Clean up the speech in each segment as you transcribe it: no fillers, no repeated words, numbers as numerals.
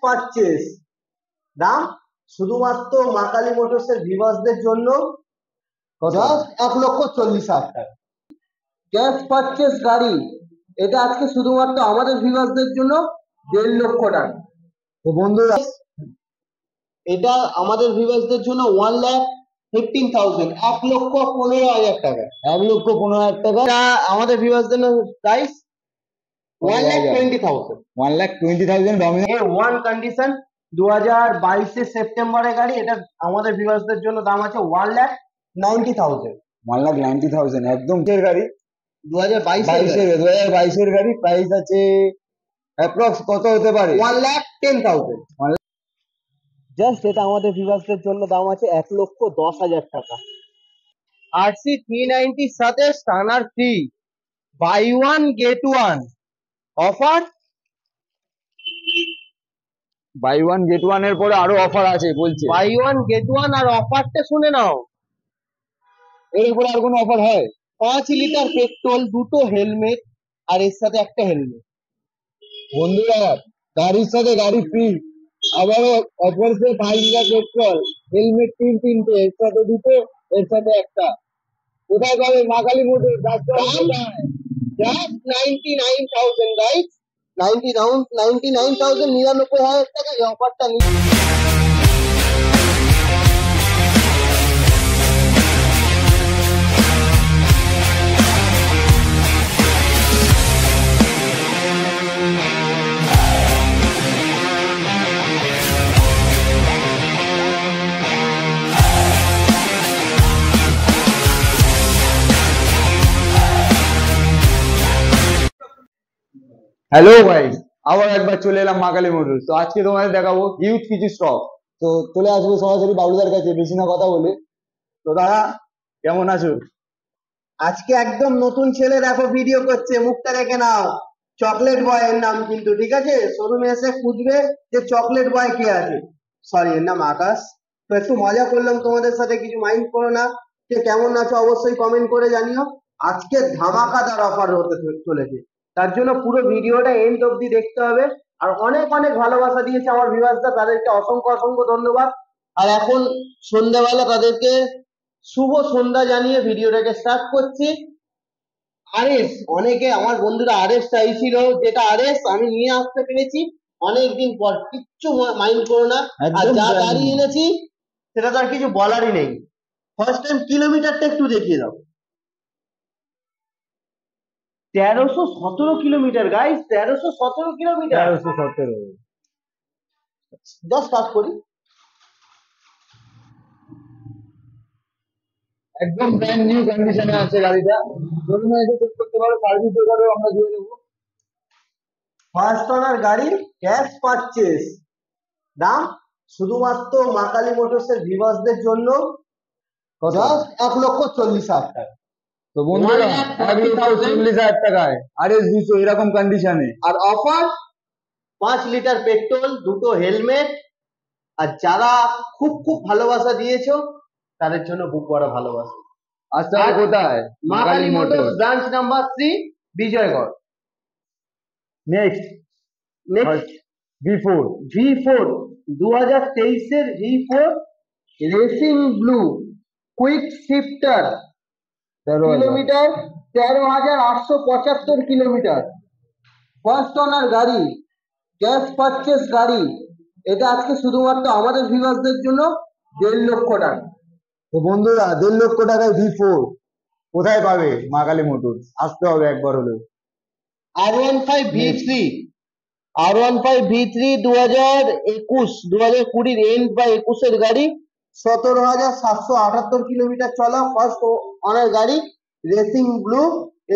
Purchase, দাম শুধুমাত্র মা কালী মোটরসের ভিউয়ার্সদের জন্য জাস্ট 1,40,000 টাকা। ক্যাশ পারচেস গাড়ি, এটা আজকে শুধুমাত্র আমাদের ভিউয়ার্সদের জন্য 1.5 লক্ষ টাকা। তো বন্ধুরা, এটা আমাদের ভিউয়ার্সদের জন্য 1,15,000, 1,15,000 টাকা। 1,15,000 টাকা। এটা আমাদের ভিউয়ার্সদের জন্য প্রাইস 1,20,000। 1,20,000 ডমিনার ওয়ান কন্ডিশন 2022 সেপ্টেম্বরের গাড়ি। এটা আমাদের ভিউয়ার্সদের জন্য দাম আছে 1,90,000। 1,90,000 একদম গাড়ি 2022 এর গাড়ি। প্রাইস আছে অ্যাপ্রক্স কত হতে পারে? 1,10,000। জাস্ট এটা আমাদের ভিউয়ার্সদের জন্য দাম আছে 1,10,000 টাকা। RC 390 সাথে স্টার্নার free, buy one get one offer. Buy one get one এর পরে আরো অফার আছে বলছে। বাই ওয়ান গেট ওয়ান, আর অফারটা শুনে নাও। এর উপরে আর কোনো অফার হয়? 5 লিটার পেট্রোল, 2টো হেলমেট, আর এর সাথে একটা হেলমেট। বন্ধুরা, গাড়ির সাথে গাড়ি ফ্রি, আবারও অফার 5 লিটার পেট্রোল, হেলমেট 3টে, এর সাথে 2টো, এর সাথে একটা। কোথায় পাবে? মা কালী মোটর। জাস্ট 99,000 গাইস, 99,000 টাকা এই অফারটা নিয়ে। হ্যালো গাইস, আবার একবার চলে এলাম মা কালী মোটর। তো আজকে তোমাদের দেখাবো হিউজ কিছু স্টক। তো চলে আসবো সরাসরি বাবলুদার কাছে, বেশি না কথা বলে। তো দাদা, কেমন আছো? আজকে একদম নতুন ছেলে দেখো ভিডিও করছে, মুখটা দেখে নাও। চকলেট বয় এর নাম, কিন্তু ঠিক আছে, শোরুমে এসে খুঁজবে যে চকলেট বয় কে আছে। সরি, এর নাম আকাশ। তো একটু মজা করলাম তোমাদের সাথে, কিছু মাইন্ড করো না। কে কেমন আছো অবশ্যই কমেন্ট করে জানিও। আজকে ধামাকাদার অফার হতে চলেছে, তার জন্য পুরো ভিডিওটা এন্ড অবধি দেখতে হবে। আর অনেক অনেক ভালোবাসা দিয়েছে আমার ভিউয়ার্সরা, তাদেরকে অসংখ্য অসংখ্য ধন্যবাদ। আর এখন সন্ধ্যাবেলা তাদেরকে শুভ সন্ধ্যা জানিয়ে ভিডিওটাকে স্টার্ট করছি। আরএস, অনেকে আমার বন্ধুরা আরএস চাইছিল, যেটা আরএস আমি নিয়ে আসতে পেরেছি অনেকদিন পর। কিচ্ছু মাইন্ড করো না। আর যা গাড়ি এনেছি সেটা তো আর কিছু বলারই নেই। ফার্স্ট টাইম কিলোমিটারটা একটু দেখিয়ে দাও। 1317 kilometre guys, 1317 kilometre. 1317। Just start করি। একদম ব্র্যান্ড নিউ কন্ডিশনে আছে গাড়িটা। শোরুমে এসে চেক করতে পারো, সার্ভিস করে আমরা দিয়ে দেবো। ফার্স্ট ওনার গাড়ি, ক্যাশ পারচেস, দাম শুধুমাত্র মা কালী মোটরসের ভিউয়ার্সদের জন্য জাস্ট 1,40,000 টাকা। তো বন্ধুরা, 1,40,000 টাকায় আরএস 200 এরকম কন্ডিশনে। আর অফার 5 লিটার পেট্রোল, 2টো হেলমেট। আর যারা খুব খুব ভালোবাসা দিয়েছো তাদের জন্য বুক করা ভালোবাসা। আচ্ছা, কোথায়? মা Kali motors, branch number 3, Bijaygarh. Next V4 2023 এর V4 racing blue quick shifter, kilometre 13,875 kilometre. First owner গাড়ি, ক্যাশ পারচেস গাড়ি। এটা আজকে শুধুমাত্র আমাদের ভিউয়ার্সদের জন্য 1.5 লক্ষ টাকা। তো বন্ধুরা, 1.5 লক্ষ টাকায় V4 কোথায় পাবে? মা কালী মোটর আসতে হবে একবার হলেও। R15 V3, R15 V3 2020 and বা 21 এর গাড়ি, 17,778 কিলোমিটার চলা। ফার্স্ট অনার গাড়ি, রেসিং ব্লু।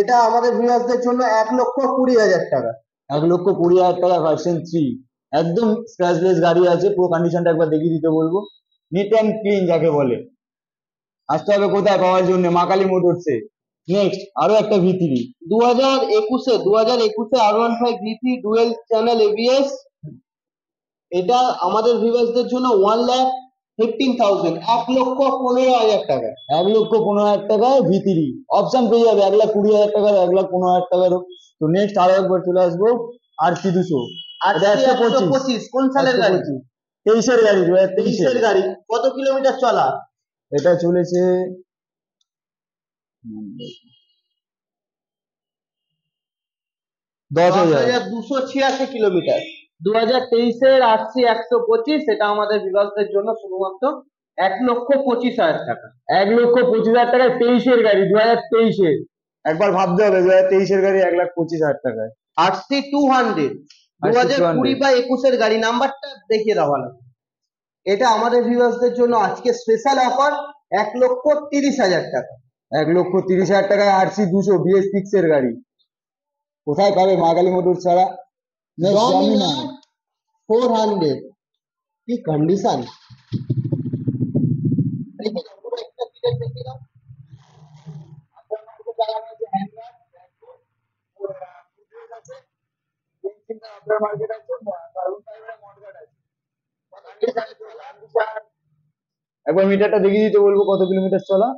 এটা আমাদের ভিউয়ার্সদের জন্য 1,20,000 টাকা। 1,20,000 টাকা ভার্সন 3, একদম স্ক্র্যাচলেস গাড়ি আছে। পুরো কন্ডিশনটা একবার দেখিয়ে দিতে বলবো, নিট অ্যান্ড ক্লিন যাকে বলে। আসতে হবে কোথায় পাওয়ার জন্য? মা কালী মোটরসে। নেক্সট আরো একটা V3 2021 R15 V3 dual channel ABS। এটা আমাদের ভিউয়ার্সদের জন্য 1,15,000, 1,15,000 টাকা। 1,15,000 টাকায় V3 অপশন পেয়ে যাবে 1,20,000 টাকার, 1,15,000 টাকারও। তো নেক্সট আরো একবার চলে আসবো RC 200। এটা আরসি 125 125 কোন সালের গাড়ি? 23-এর গাড়ি, 2023 23 গাড়ি। কত কিলোমিটার চলা? এটা চলেছে 10,000। 10,286 কিলোমিটার। 2023-এর আরসি 125, এটা আমাদের বিভাগের জন্য শুধুমাত্র 1,25,000 টাকা। 1,25,000 টাকায় 23-এর গাড়ি, 2023-এর। একবার ভাবতে হবে 2023-এর গাড়ি 1,25,000 টাকায়। আরসি 200 2020 বা 21-এর গাড়ি, নাম্বারটা দেখিয়ে দাও ভালো। এটা আমাদের ভিউয়ার্সদের জন্য আজকে স্পেশাল অফার 1,30,000 টাকা। 1,30,000 টাকায় আরসি 200 BS6-এর গাড়ি। কোথায় পাবে মা কালী মোটর ছাড়া? ডমিনার 400, কি কন্ডিশন! একবার মিটারটা দেখিয়ে দিতে বলবো কত কিলোমিটার চলা।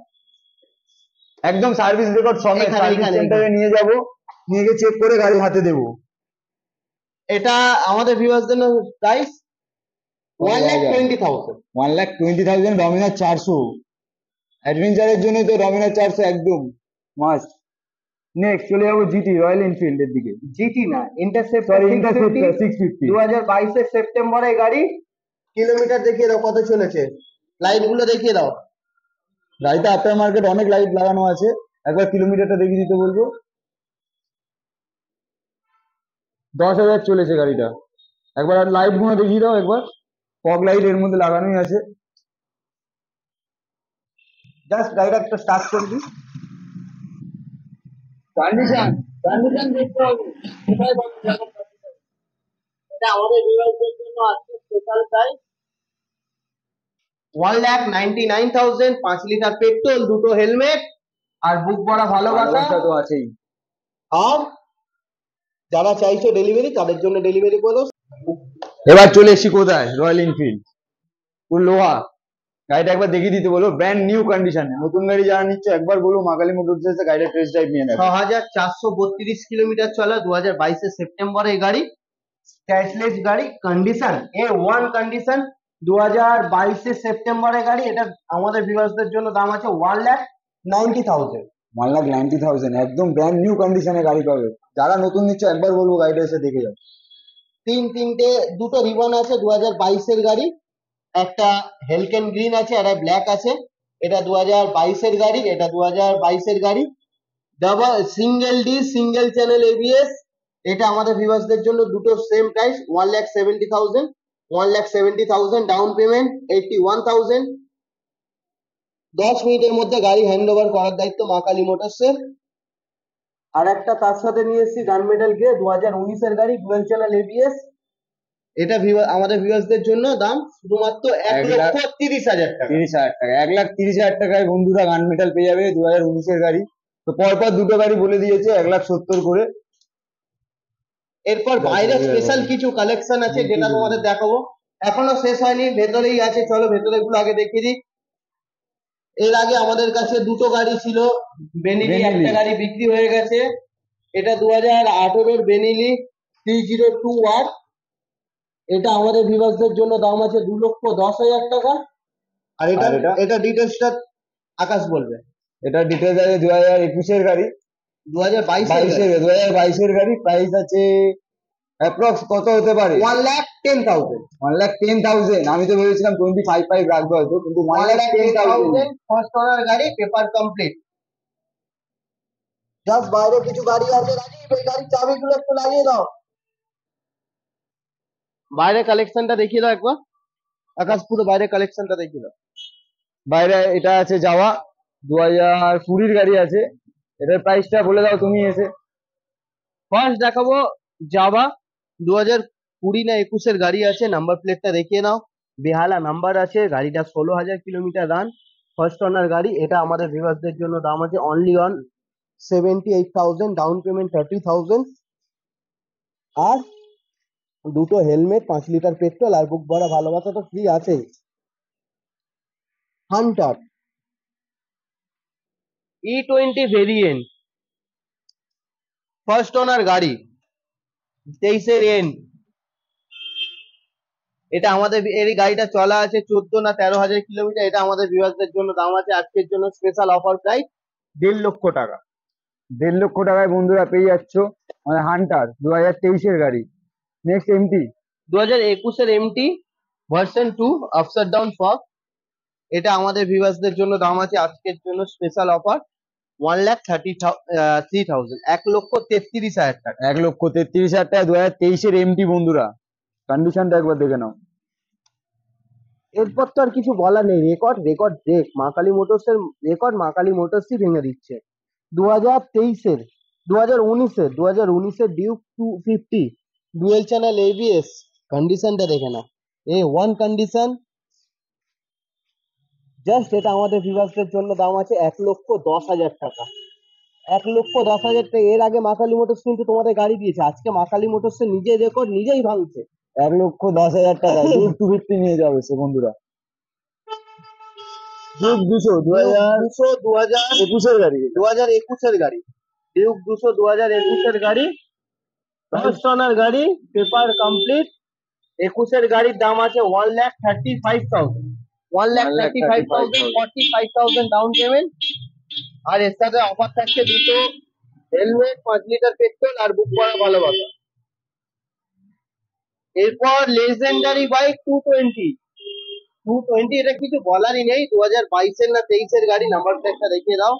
একদম সার্ভিস রেকর্ড সমেত এখানে, সার্ভিস এখানে, সেন্টারে নিয়ে যাব, নিয়ে গিয়ে চেক করে গাড়ি হাতে দেবো। এটা আমাদের ভিউয়ার্সদের জন্য প্রাইস 1,20,000। 1,20,000 ডমিনার 400। অ্যাডভেঞ্চারের জন্য তো ডমিনার 400 একদম মাস্ট। নেক্সট চলে যাবো জিটি, রয়্যাল এনফিল্ড এর দিকে। জিটি না, ইন্টারসেপ্টর সরি, ইন্টারসেপ্টর 650। 2022-এর সেপ্টেম্বরে গাড়ি। কিলোমিটার দেখিয়ে দাও কত চলেছে, লাইট গুলো দেখিয়ে দাও। গাড়িতে আফটার মার্কেট অনেক লাইট লাগানো আছে, একবার কিলোমিটারটা দেখিয়ে দিতে বলবো। 10,000 চলেছে গাড়িটা। একবার আর লাইট গুলো দেখিয়ে দাও একবার। ফগ লাইট এর মধ্যে লাগানোই আছে। জাস্ট গাড়িটা একটা স্টার্ট করবি। কন্ডিশন কন্ডিশন দেখতে হবে। কোথায় পাবো জায়গা? এটা আমাদের ভিউয়ারদের জন্য আজকে স্পেশাল প্রাইস 1,99,000। 5 লিটার পেট্রোল, দুটো হেলমেট আর বুক ভরা ভালোবাসা। ভালোবাসা তো আছেই। আর যারা চাইছো ডেলিভারি, তাদের জন্য ডেলিভারি করে দাও। এবার চলে এসেছি কোথায়? Royal Enfield. পুরো লোহা। গাড়িটা একবার দেখিয়ে দিতে বলো, ব্র্যান্ড নিউ কন্ডিশনে। নতুন গাড়ি যারা নিচ্ছ একবার বলো মা কালী মোটরস এসে গাড়িটা টেস্ট ড্রাইভ নিয়ে নেবে। 6,432 কিলোমিটার চলা, 2022-এর সেপ্টেম্বরে এই গাড়ি। স্ক্র্যাচলেস গাড়ি, কন্ডিশন A1 কন্ডিশন, 2022-এর সেপ্টেম্বরে গাড়ি। এটা আমাদের ভিউয়ার্সদের জন্য দাম আছে 1,90,000। 1,90,000 একদম ব্র্যান্ড নিউ কন্ডিশনে গাড়ি পাবে। যারা নতুন নিচ্ছ একবার বলবো গাড়িটা এসে দেখে যাও। তিনটে দুটো রিবন আছে, 2022-এর গাড়ি। একটা হেলকেন গ্রিন আছে, একটা ব্ল্যাক আছে। এটা 2022-এর গাড়ি, এটা 2022-এর গাড়ি। Double single D single channel ABS. এটা আমাদের ভিউয়ার্সদের জন্য দুটো সেম প্রাইস 1,70,000। 1,70,000 down payment, 81,000। 10 মিনিটের মধ্যে গাড়ি হ্যান্ড ওভার করার দায়িত্ব মা কালী মোটরসের। আর একটা তার সাথে নিয়ে এসেছি গান মেডাল গিয়ে, 2019-এর গাড়ি, ডুয়েল চ্যানেল এবিএস। এটা আমাদের ভিউয়ার্সদের জন্য দাম শুধুমাত্র 1,30,000 টাকা। 30,000 টাকা, 1,30,000 টাকায় বন্ধুরা গান মেটাল পেয়ে যাবে 2019-এর গাড়ি। তো পরপর দুটো গাড়ি বলে দিয়েছে 1,70,000 করে। এরপর বাইরে স্পেশাল কিছু কালেকশন আছে যেটা তোমাদের দেখাবো। এখনো শেষ হয়নি, ভেতরেই আছে, চলো ভেতরে গুলো আগে দেখিয়ে দিই। এর আগে আমাদের কাছে দুটো গাড়ি ছিল বেনিলি, একটা গাড়ি বিক্রি হয়ে গেছে। এটা 2018-এর বেনিলি 3021। এটা আমাদের ভিউয়ার্সদের জন্য দাম আছে 2,10,000 টাকা। আর এটা ডিটেলসটা আকাশ বলবে। এটা ডিটেলস আছে 2021-এর গাড়ি, 2022-এর গাড়ি। প্রাইস আছে অ্যাপ্রক্স কত হতে পারে? 1,10,000। 1,10,000। আমি তো ভেবেছিলাম 25,500 রাখবো হয়তো, কিন্তু 1,10,000। ফার্স্ট ওনার গাড়ি, পেপার কমপ্লিট। জাস্ট বাইরে কিছু গাড়ি আছে, রাজীব ওই গাড়ির চাবিগুলো একটু লাগিয়ে দাও। বাইরে কালেকশনটা দেখিয়ে দাও একবার আকাশ, পুরো বাইরে কালেকশনটা দেখিয়ে দাও। বাইরে এটা আছে যাওয়া, 2020-এর গাড়ি আছে। এটার প্রাইসটা বলে দাও তুমি এসে। ফার্স্ট দেখাবো জাভা, 2020 না 21-এর গাড়ি আছে। নাম্বার প্লেটটা দেখিয়ে নাও, বেহালা নাম্বার আছে। গাড়িটা 16,000 কিলোমিটার রান, ফার্স্ট ওনার গাড়ি। এটা আমাদের ভিউয়ার্সদের জন্য দাম আছে অনলি অন 78,000, ডাউন পেমেন্ট 30,000। আর দুটো হেলমেট, 5 লিটার পেট্রোল আর বুক ভরা ভালোবাসা তো ফ্রি আছে। Hunter E20 variant, first owner গাড়ি, 23-এর এন্ড। এটা আমাদের এই গাড়িটা চলা আছে 14 না 13,000 কিলোমিটার। এটা আমাদের ভিউয়ারদের জন্য দাম আছে আজকের জন্য স্পেশাল অফার প্রাইস 1.5 লক্ষ টাকা। 1.5 লক্ষ টাকায় বন্ধুরা পেয়ে যাচ্ছ মানে হান্টার 2023-এর গাড়ি। নেক্সট এমটি 2021-এর MT version 2 upside down fork. এটা আমাদের ভিউয়ার্সদের জন্য দাম আছে আজকের জন্য স্পেশাল অফার 1,33,000, 1,33,000 টাকা। 1,33,000 টাকা 2023-এর এমটি বন্ধুরা। কন্ডিশনটা একবার দেখে নাও। এরপর তো আর কিছু বলার নেই, রেকর্ড ব্রেক। মা কালী মোটরসের রেকর্ড মা কালী মোটরসই ভেঙে দিচ্ছে। 2023-এর 2019-এর ডিউক 250 ডুয়েল চ্যানেল এবিএস। কন্ডিশনটা দেখে নাও, ওয়ান কন্ডিশন। জাস্ট এটা আমাদের ভিউয়ার্সদের জন্য দাম আছে 1,10,000 টাকা। 1,10,000 টাকা। এর আগে মা কালী মোটরস কিন্তু তোমাদের গাড়ি দিয়েছে, আজকে মা কালী মোটরসের নিজের রেকর্ড নিজেই ভাঙছে। 1,10,000 টাকা ডিউক 250 নিয়ে যাবে সে বন্ধুরা। ডিউক 200 2021-এর গাড়ি। 2021-এর গাড়ি ডিউক 200 2021-এর গাড়ি, ফার্স্ট ওনার গাড়ি, পেপার কমপ্লিট। 21-এর গাড়ির দাম আছে 1,35,000, 1,35,000, 45,000 ডাউন পেমেন্ট। আর এর সাথে অফার থাকছে দুটো হেলমেট, 5 লিটার পেট্রোল আর বুক করা ভালোবাসা। এরপর লেজেন্ডারি বাইক 220, এটা কিছু বলারই নেই। 2022-এর না 23-এর গাড়ি। নাম্বারটা একটা দেখিয়ে দাও।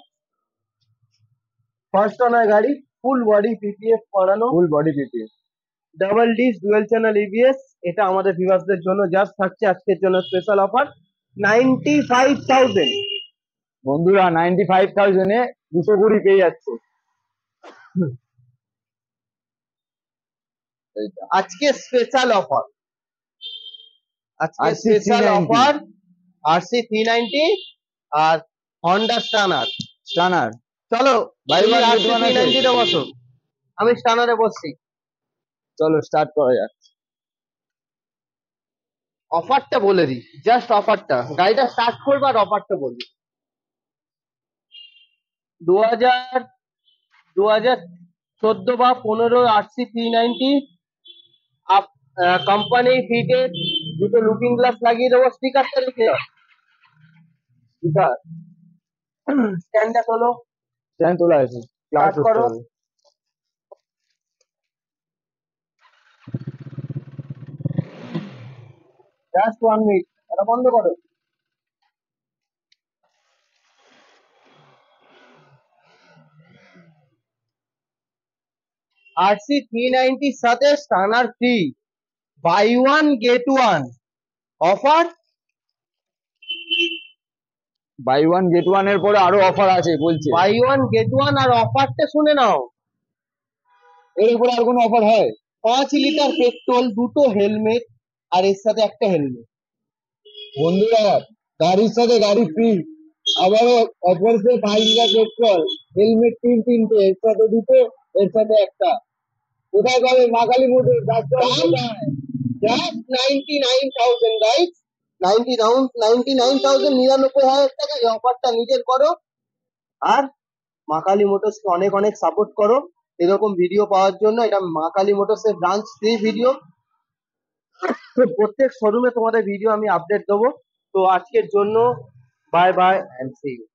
ফার্স্ট ওনার গাড়ি, ফুল বডি পিপিএফ করানো, full body PPF, double dish dual channel ABS. এটা আমাদের ভিউয়ার্সদের জন্য জাস্ট থাকছে আজকের জন্য স্পেশাল অফার 95,000 বন্ধুরা। 95,000-এ 220 পেয়ে যাচ্ছ। আজকে স্পেশাল অফার, আজকে RC স্পেশাল 390 অফার RC 390 আর হন্ডা স্টানার। চলো Buy one, RC get one আছে। 390-তে বসো, আমি স্টানারে বসছি। চলো স্টার্ট করা যাক। অফারটা বলে দিই, জাস্ট অফারটা, গাড়িটা স্টার্ট করবো আর অফারটা বলি। 2014 বা 15 RC 390 কোম্পানি ফিটেড, দুটো লুকিং গ্লাস লাগিয়ে দেবো। স্টিকারটা লিখে দাও, স্টিকার। স্ট্যান্ডটা তোলো, স্ট্যান্ড তোলা আছে, ক্লাস স্টার্ট করো। জাস্ট 1 মিনিট, এটা বন্ধ করো। RC 390-র সাথে stunner free, buy one get one offer. Buy one get one এর পরে আরো অফার আছে বলছে। বাই ওয়ান গেট ওয়ান, আর অফারটা শুনে নাও। এর উপরে আর কোনো অফার হয়? 5 লিটার পেট্রোল, দুটো হেলমেট, আর এর সাথে একটা হেলমেট। বন্ধুরা গাড়ির সাথে গাড়ি ফ্রি, আবারও অফার 5 লিটার পেট্রোল, হেলমেট তিনটে, এর সাথে দুটো, এর সাথে একটা। কোথায় পাবে? মা কালী মোটর। জাস্ট 99,000 গাইস, 99,000 টাকা। এই অফারটা নিজের করো, আর মা কালী মোটরসকে অনেক অনেক সাপোর্ট করো এরকম ভিডিও পাওয়ার জন্য। এটা মা কালী মোটরসের ব্রাঞ্চ 3 ভিডিও। প্রত্যেক শোরুমে তোমাদের ভিডিও আমি আপডেট দেবো। তো আজকের জন্য bye bye and see you.